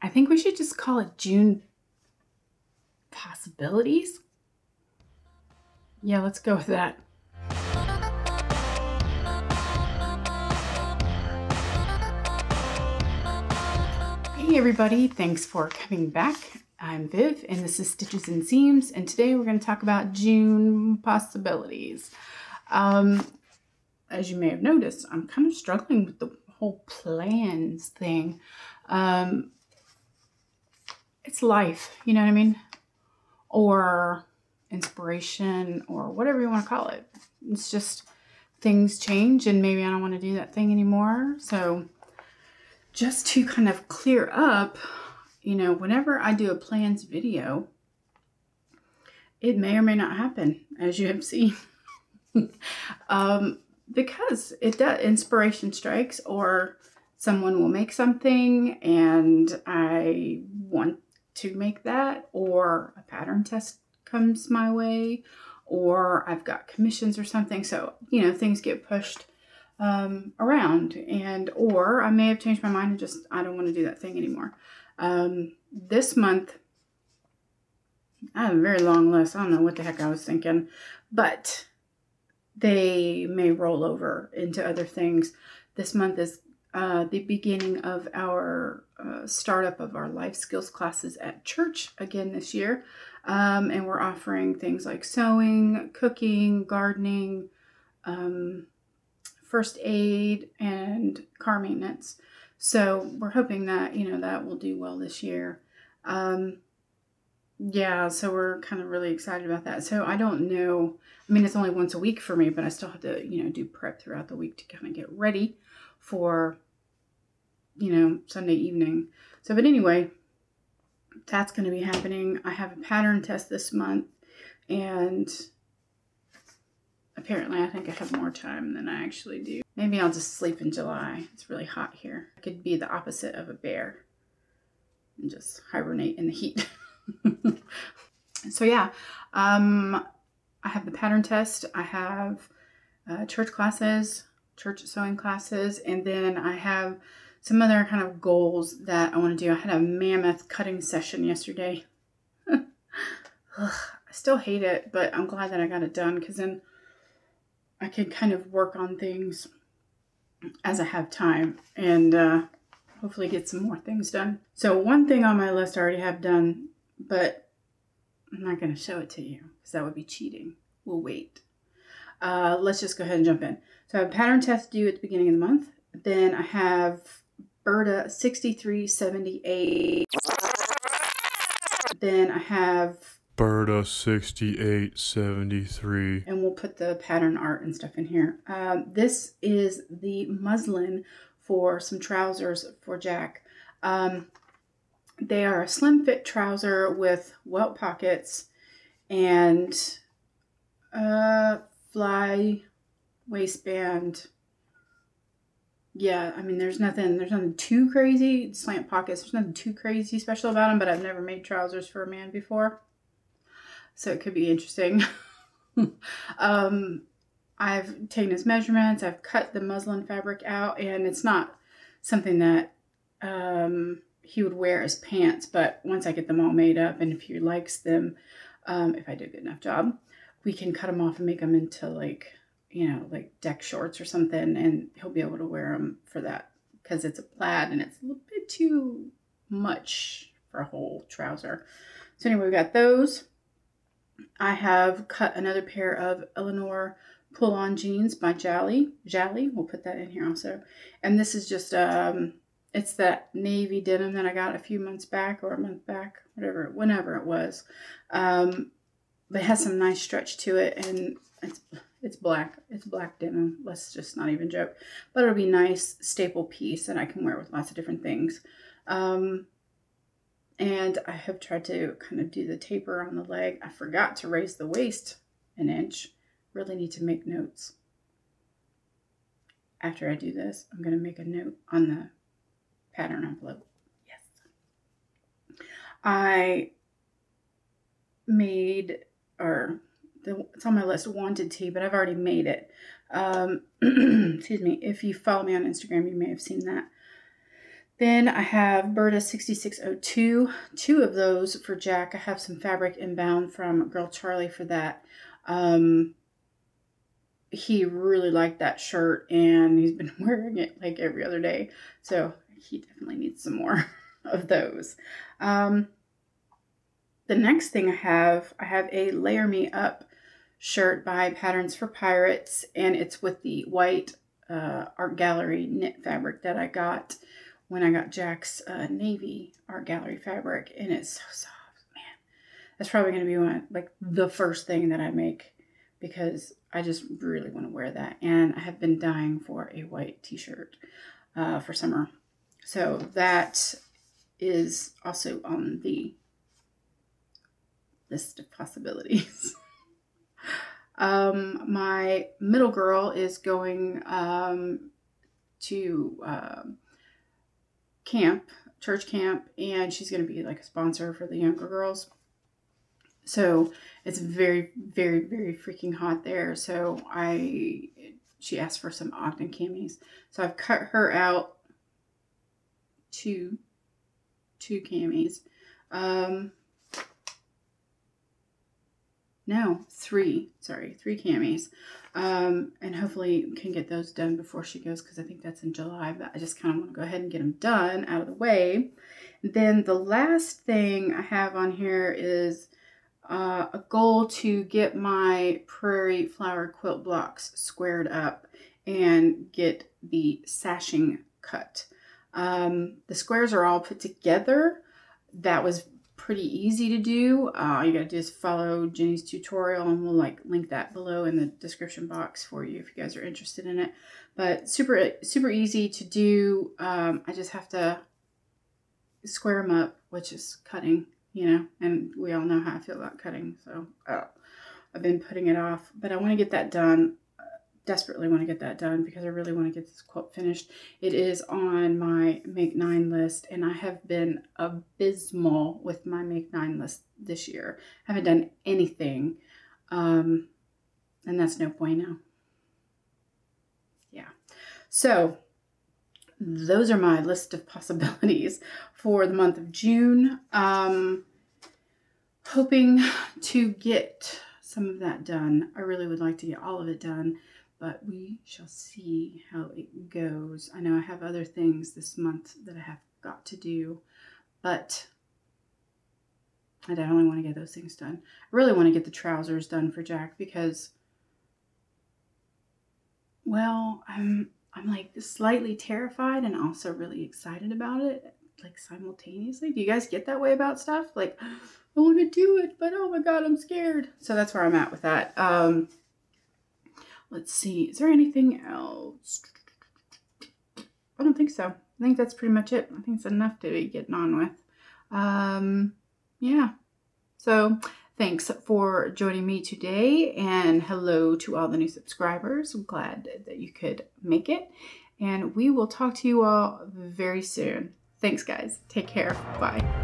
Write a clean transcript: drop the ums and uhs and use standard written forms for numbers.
I think we should just call it June possibilities. Yeah, let's go with that. Hey everybody, thanks for coming back. I'm Viv and this is Stitches and Seams, and today we're going to talk about June possibilities. As you may have noticed, I'm kind of struggling with the whole plans thing. It's life, you know what I mean? Or inspiration, or whatever you want to call it. It's just things change and maybe I don't want to do that thing anymore. So just to kind of clear up, you know, whenever I do a plans video, it may or may not happen, as you have seen. Because it does, inspiration strikes, or someone will make something and I want to make that, or a pattern test comes my way, or I've got commissions or something. So, you know, things get pushed around, and or I may have changed my mind and just I don't want to do that thing anymore. This month I have a very long list. I don't know what the heck I was thinking, but they may roll over into other things. This month is the beginning of our startup of our life skills classes at church again this year. And we're offering things like sewing, cooking, gardening, first aid, and car maintenance. So we're hoping that, you know, that will do well this year. Yeah, so we're kind of really excited about that. So I don't know. I mean, it's only once a week for me, but I still have to, you know, do prep throughout the week to kind of get ready for, you know, Sunday evening. So, but anyway, that's going to be happening. I have a pattern test this month, and apparently I think I have more time than I actually do. Maybe I'll just sleep in July. It's really hot here. I could be the opposite of a bear and just hibernate in the heat. So yeah, I have the pattern test. I have church classes, church sewing classes, and then I have some other kind of goals that I want to do. I had a mammoth cutting session yesterday. I still hate it, but I'm glad that I got it done, because then I can kind of work on things as I have time, and hopefully get some more things done. So one thing on my list I already have done, but I'm not going to show it to you because that would be cheating. We'll wait. Let's just go ahead and jump in. So I have a pattern test due at the beginning of the month. Then I have BURDA 6378. Then I have BURDA 6873. And we'll put the pattern art and stuff in here. This is the muslin for some trousers for Jack. They are a slim fit trouser with welt pockets and fly waistband. Yeah, I mean, there's nothing too crazy. Slant pockets, there's nothing too crazy special about them, but I've never made trousers for a man before, so it could be interesting. I've taken his measurements. I've cut the muslin fabric out, and it's not something that he would wear as pants, but once I get them all made up, and if he likes them, if I do a good enough job, we can cut them off and make them into, like, you know, like deck shorts or something, and he'll be able to wear them for that, because it's a plaid and it's a little bit too much for a whole trouser. So anyway, we got those. I have cut another pair of ELEONORE pull-on jeans by JALIE. We'll put that in here also. And this is just it's that navy denim that I got a few months back, or a month back, whenever it was. But it has some nice stretch to it, and it's black. It's black denim. Let's just not even joke. But it'll be a nice staple piece that I can wear with lots of different things. And I have tried to kind of do the taper on the leg. I forgot to raise the waist an inch. Really need to make notes. After I do this, I'm going to make a note on the pattern envelope. Yes. I made, it's on my list, wanted tee, but I've already made it. Excuse me. If you follow me on Instagram, you may have seen that. Then I have BURDA 6602, 2 of those for Jack. I have some fabric inbound from Girl Charlie for that. He really liked that shirt and he's been wearing it like every other day. So he definitely needs some more of those. The next thing I have a Layer Me Up shirt by Patterns for Pirates, and it's with the white Art Gallery knit fabric that I got when I got Jack's navy Art Gallery fabric, and it's so soft, man. That's probably going to be like the first thing that I make because I just really want to wear that, and I have been dying for a white t-shirt for summer. So that is also on the list of possibilities. My middle girl is going to church camp, and she's going to be like a sponsor for the younger girls. So it's very, very, very freaking hot there. So she asked for some Ogden camis. So I've cut her out two camis. No, three camis. And hopefully can get those done before she goes, because I think that's in July, but I just kind of want to go ahead and get them done out of the way. Then the last thing I have on here is a goal to get my prairie flower quilt blocks squared up and get the sashing cut. The squares are all put together. That was pretty easy to do. All you gotta do is follow Jenny's tutorial, and we'll like link that below in the description box for you if you guys are interested in it. But super easy to do. I just have to square them up, which is cutting, you know, and we all know how I feel about cutting. So I've been putting it off, but I want to get that done. Desperately want to get that done because I really want to get this quilt finished. It is on my Make 9 list, and I have been abysmal with my Make 9 list this year. I haven't done anything, and that's no bueno. Yeah, so those are my list of possibilities for the month of June. Hoping to get some of that done. I really would like to get all of it done, but we shall see how it goes. I know I have other things this month that I have got to do, but I definitely want to get those things done. I really want to get the trousers done for Jack because, well, I'm like slightly terrified and also really excited about it, like simultaneously. Do you guys get that way about stuff? Like, I want to do it, but oh my God, I'm scared. So that's where I'm at with that. Let's see. Is there anything else? I don't think so. I think that's pretty much it. I think it's enough to be getting on with. Yeah. So thanks for joining me today, and hello to all the new subscribers. I'm glad that you could make it, and we will talk to you all very soon. Thanks, guys. Take care. Bye.